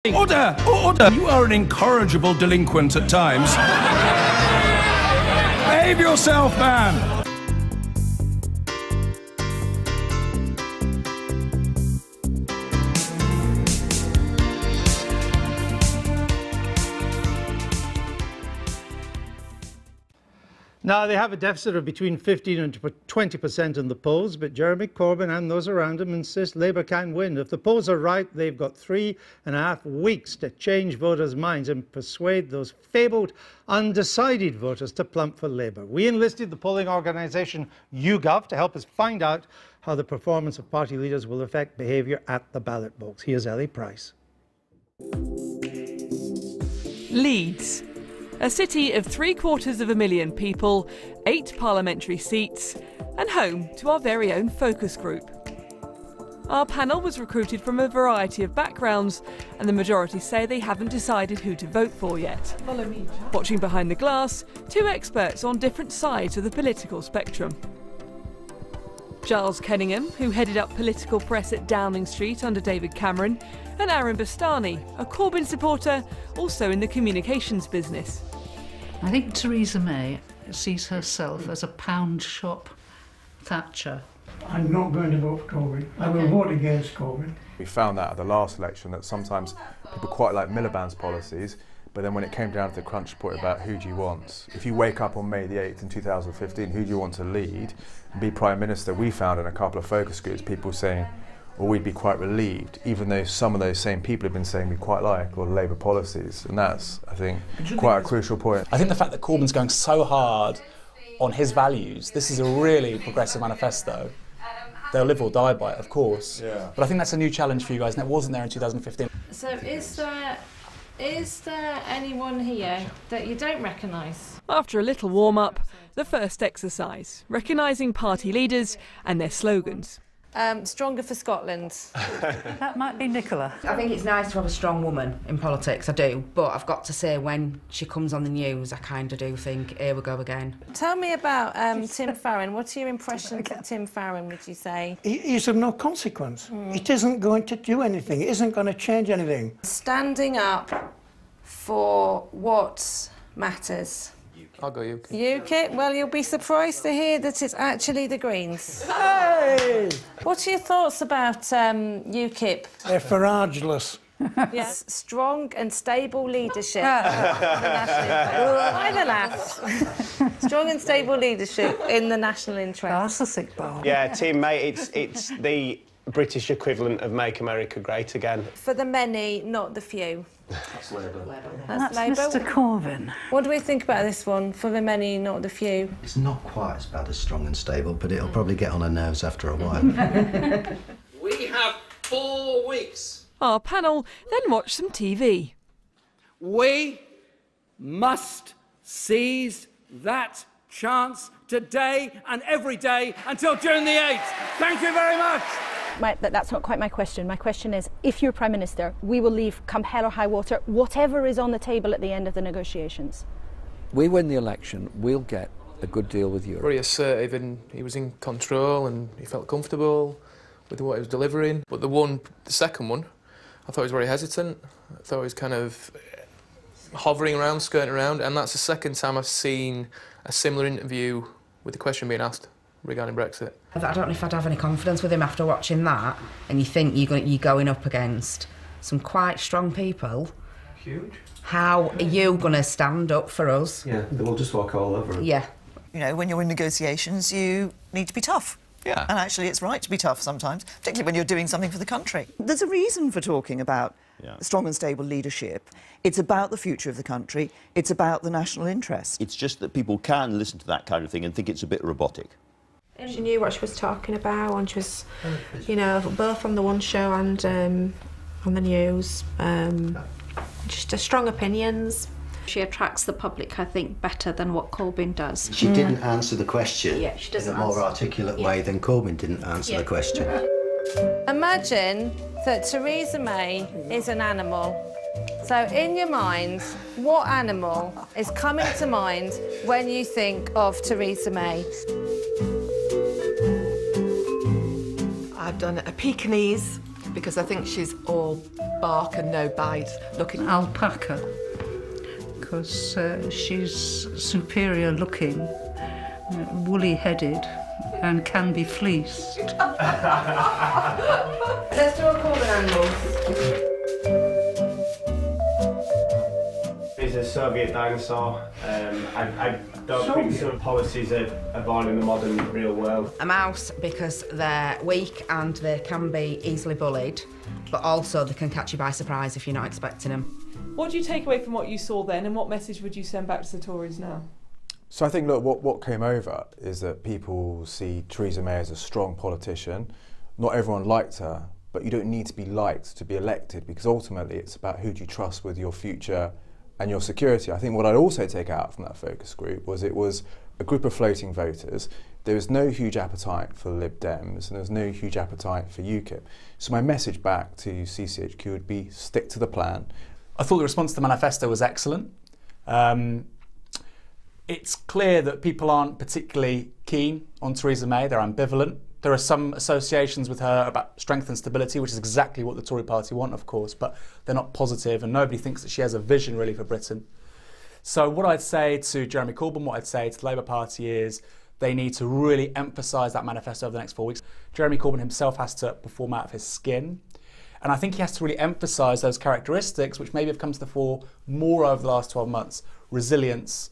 Order! Order! You are an incorrigible delinquent at times. Behave yourself, man! Now, they have a deficit of between 15 and 20% in the polls, but Jeremy Corbyn and those around him insist Labour can win. If the polls are right, they've got 3.5 weeks to change voters' minds and persuade those fabled undecided voters to plump for Labour. We enlisted the polling organisation YouGov to help us find out how the performance of party leaders will affect behaviour at the ballot box. Here's Ellie Price. Leeds. A city of 750,000 people, 8 parliamentary seats, and home to our very own focus group. Our panel was recruited from a variety of backgrounds, and the majority say they haven't decided who to vote for yet. Watching behind the glass, 2 experts on different sides of the political spectrum. Giles Kenningham, who headed up political press at Downing Street under David Cameron, and Aaron Bastani, a Corbyn supporter, also in the communications business. I think Theresa May sees herself as a pound shop Thatcher. I'm not going to vote for Corbyn. I will vote against Corbyn. We found out at the last election that sometimes people quite like Miliband's policies, but then when it came down to the crunch report about who do you want, if you wake up on May the 8th in 2015, who do you want to lead and be Prime Minister, we found in a couple of focus groups people saying, well, we'd be quite relieved, even though some of those same people have been saying we quite like all the Labour policies, and that's, I think, quite a crucial point. I think the fact that Corbyn's going so hard on his values, this is a really progressive manifesto. They'll live or die by it, of course, but I think that's a new challenge for you guys, and it wasn't there in 2015. So is there anyone here that you don't recognise? After a little warm-up, the first exercise, recognising party leaders and their slogans. Stronger for Scotland. That might be Nicola. I think it's nice to have a strong woman in politics, I do, but I've got to say when she comes on the news, I kind of do think, here we go again. Tell me about Tim Farron. What's your impression of Tim Farron, would you say? He's of no consequence. It isn't going to do anything. It isn't going to change anything. Standing up for what matters. I'll go UKIP. UKIP? Well, you'll be surprised to hear that it's actually the Greens. Hey! What are your thoughts about UKIP? They're farageless. Yes, strong and stable leadership. Why the laugh? Strong and stable leadership in the national interest. That's a sick bone. Yeah, Team Mate, it's the British equivalent of Make America Great Again. For the many, not the few. That's Labour. That's Labour. Mr Corbyn. What do we think about this one? For the many, not the few. It's not quite as bad as strong and stable, but it'll probably get on her nerves after a while. We have 4 weeks. Our panel then watched some TV. We must seize that chance today and every day until June the 8th. Thank you very much. That's not quite my question. My question is, if you're Prime Minister, we will leave come hell or high water, whatever is on the table at the end of the negotiations. We win the election, we'll get a good deal with Europe. Very assertive, and he was in control and he felt comfortable with what he was delivering. But the second one, I thought he was very hesitant. I thought he was kind of hovering around, skirting around, and that's the second time I've seen a similar interview with the question being asked regarding Brexit. I don't know if I'd have any confidence with him after watching that, and you think you're going up against some quite strong people. Huge. How are you going to stand up for us? Yeah, they'll just walk all over us. Yeah. You know, when you're in negotiations, you need to be tough. Yeah. And actually, it's right to be tough sometimes, particularly when you're doing something for the country. There's a reason for talking about strong and stable leadership. It's about the future of the country. It's about the national interest. It's just that people can listen to that kind of thing and think it's a bit robotic. She knew what she was talking about, and she was, you know, both on the One Show and on the news. Just strong opinions. She attracts the public, I think, better than what Corbyn does. She didn't answer the question she doesn't in a more articulate way than Corbyn didn't answer the question. Imagine that Theresa May is an animal. So in your mind, what animal is coming to mind when you think of Theresa May? I've done a Pekingese, because I think she's all bark and no bite. Looking alpaca, because she's superior looking, woolly-headed, and can be fleeced. Let's do a Corbyn animals. He's a Soviet dinosaur. I don't think some policies are born in the modern real world. A mouse, because they're weak and they can be easily bullied, but also they can catch you by surprise if you're not expecting them. What do you take away from what you saw then, and what message would you send back to the Tories now? So I think, look, what came over is that people see Theresa May as a strong politician. Not everyone liked her, but you don't need to be liked to be elected, because ultimately it's about who do you trust with your future and your security. I think what I'd also take out from that focus group was it was a group of floating voters. There was no huge appetite for Lib Dems, and there was no huge appetite for UKIP. So my message back to CCHQ would be stick to the plan. I thought the response to the manifesto was excellent. It's clear that people aren't particularly keen on Theresa May. They're ambivalent. There are some associations with her about strength and stability, which is exactly what the Tory party want, of course, but they're not positive, and nobody thinks that she has a vision really for Britain. So what I'd say to Jeremy Corbyn, what I'd say to the Labour Party is they need to really emphasise that manifesto over the next 4 weeks. Jeremy Corbyn himself has to perform out of his skin. And I think he has to really emphasise those characteristics which maybe have come to the fore more over the last 12 months. Resilience,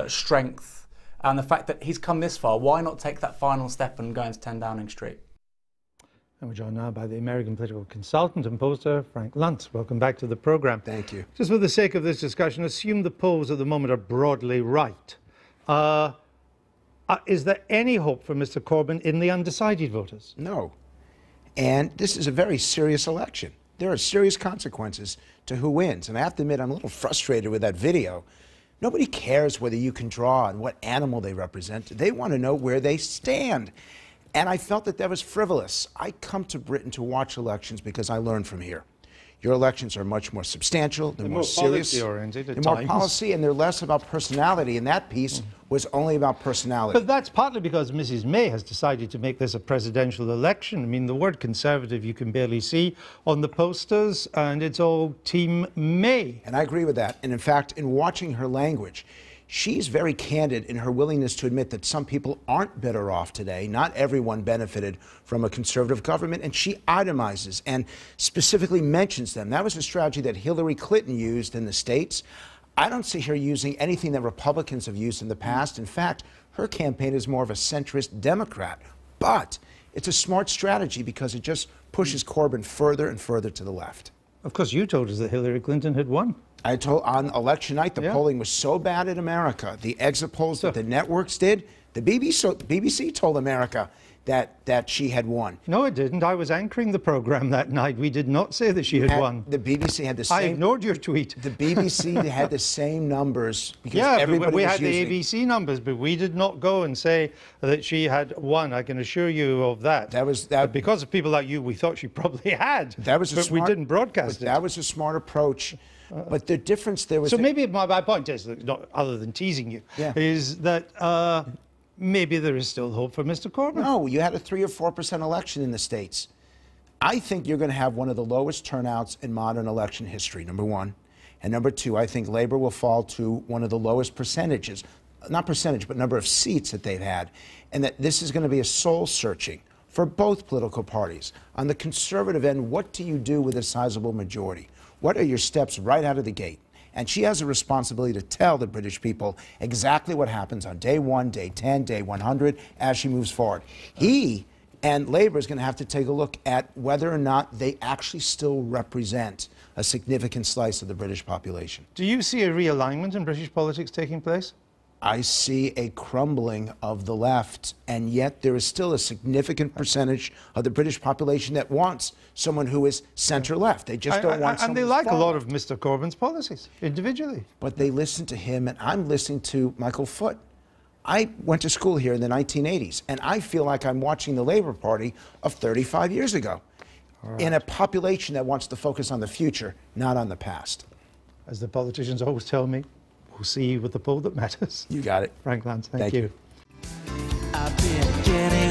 strength, and the fact that he's come this far. Why not take that final step and go into 10 Downing Street? And we're joined now by the American political consultant and pollster, Frank Luntz. Welcome back to the programme. Thank you. Just for the sake of this discussion, assume the polls at the moment are broadly right. Is there any hope for Mr Corbyn in the undecided voters? No. And this is a very serious election. There are serious consequences to who wins. And I have to admit, I'm a little frustrated with that video. Nobody cares whether you can draw and what animal they represent. They want to know where they stand. And I felt that that was frivolous. I come to Britain to watch elections because I learn from here. Your elections are much more substantial, they're more serious, policy-oriented at they're more times. policy, and they're less about personality, and that piece was only about personality. But that's partly because Mrs May has decided to make this a presidential election. I mean, the word Conservative you can barely see on the posters, and it's all Team May. And I agree with that. And in fact, in watching her language, she's very candid in her willingness to admit that some people aren't better off today. Not everyone benefited from a conservative government, and she itemizes and specifically mentions them. That was a strategy that Hillary Clinton used in the States. I don't see her using anything that Republicans have used in the past. In fact, her campaign is more of a centrist Democrat. But it's a smart strategy because it just pushes Corbyn further and further to the left. Of course, you told us that Hillary Clinton had won. I told on election night, the polling was so bad in America. The exit polls that the networks did, the BBC told America that she had won. No, it didn't. I was anchoring the programme that night. We did not say that she had won. The BBC had the same... I ignored your tweet. The BBC had the same numbers because yeah, everybody we was had using... the ABC numbers, but we did not go and say that she had won. I can assure you of that. But because of people like you, we thought she probably had. That was we didn't broadcast it. That was a smart approach. But the difference there was... So maybe my point is, not other than teasing you, is that maybe there is still hope for Mr Corbyn. No, you had a 3 or 4% election in the States. I think you're going to have one of the lowest turnouts in modern election history, number one. And number two, I think Labour will fall to one of the lowest percentages, not percentage, but number of seats that they've had. And that this is going to be a soul-searching for both political parties. On the Conservative end, what do you do with a sizable majority? What are your steps right out of the gate? And she has a responsibility to tell the British people exactly what happens on day 1, day 10, day 100 as she moves forward. He and Labour is going to have to take a look at whether or not they actually still represent a significant slice of the British population. Do you see a realignment in British politics taking place? I see a crumbling of the left, and yet there is still a significant percentage of the British population that wants someone who is centre-left. They just don't want someone and they like a lot of Mr Corbyn's policies, individually. But they listen to him, and I'm listening to Michael Foot. I went to school here in the 1980s, and I feel like I'm watching the Labour Party of 35 years ago in a population that wants to focus on the future, not on the past. As the politicians always tell me, we'll see with the poll that matters. You got it. Frank Luntz, thank you. I've been getting